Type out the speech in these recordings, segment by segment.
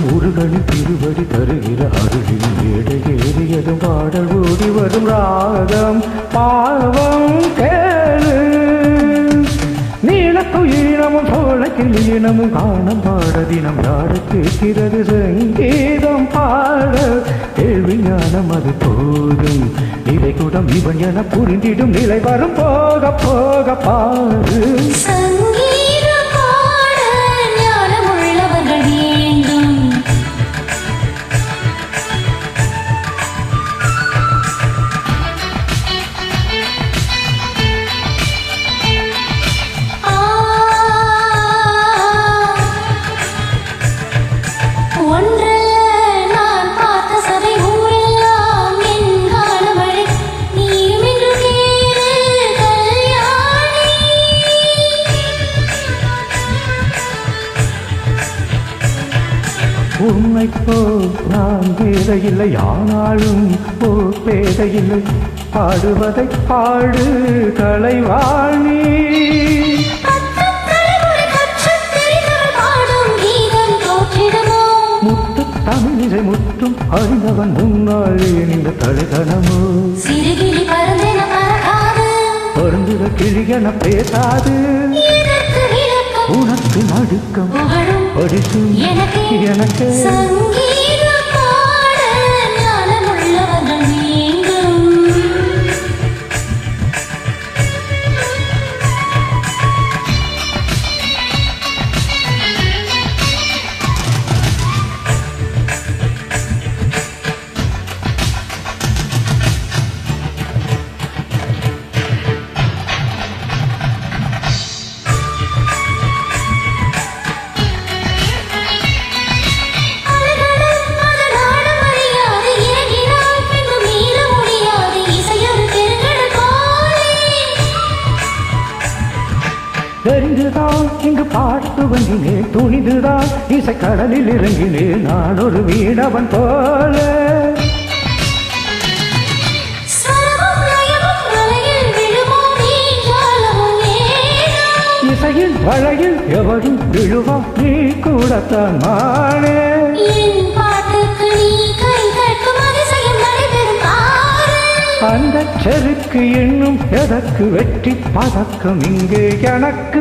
முருகனின் திருவடி தருகிற அருகில் ஏடை ஏறியதும் பாடல் ஓடி வரும் ராகம் பாவம் கேளு நீலக்கும் ஈனமும் சோழக்கில் ஈனமும் காணம் பாட தினம் யார கேட்கிறது சங்கீதம் பாட கேள்வி ஞானம் அது போதும் நிலை கூடம் இவன் என புரிந்திடும் நிலை வரும் போக போக பாரு உன்னை போல் நான் பேதையில்லை ஆனாலும் ஓ பேதையில்லை பாடுவதை பாடு கலைவாணி முத்து தமிழிசை முற்றும் அறிந்தவன் முன்னாள் இந்த தலைகணமோ பருந்துக கிழியன பேசாது உனக்கு நடுக்கம் படிக்கும் எனக்கு தெரிந்துதான் இங்கு பாட்டு வங்கினேன் துணிந்துதான் இசை கடலில் இறங்கினேன் நான் ஒரு வீணவன் போல இசையில் வளையில் எவரும் விழுவா நீ கூடத்தான் மானே அந்த செருக்கு என்னும் எதற்கு வெற்றி பதக்கம் இங்கே எனக்கு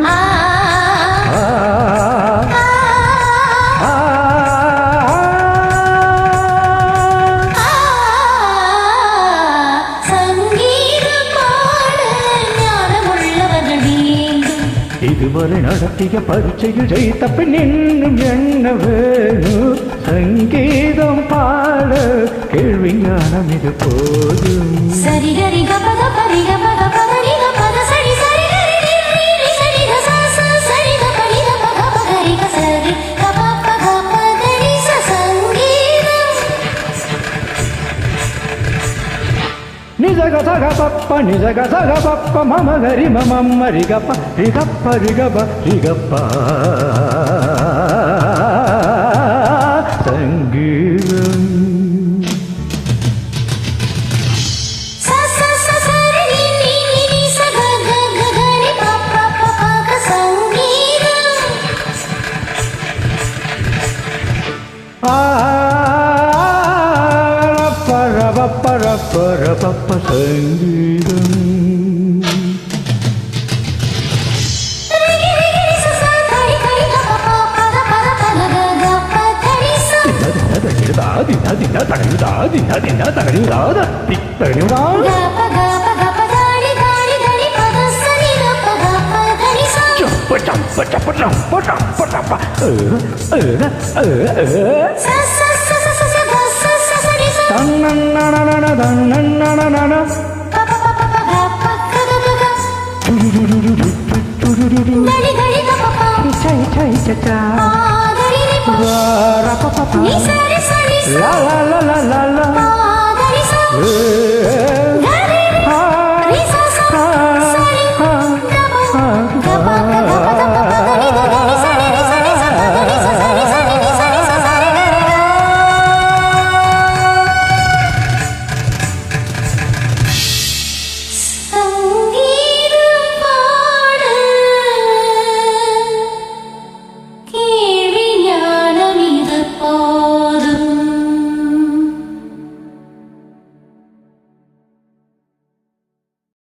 இதுவரை நடத்திய பரீட்சையில் ஜெயித்த பின் இன்னும் என்ன வேணும் சங்கீதம் பாட கேள்வி ஞானம் இது போதும் நிஜக சக பப்ப நிஜக சக பப்ப மம கரி மம ரிகப்ப ரிகப்ப ரிகப்ப ரிகப்ப சங்கீதம் பரபப்ப சங்கீதம் la la la la la la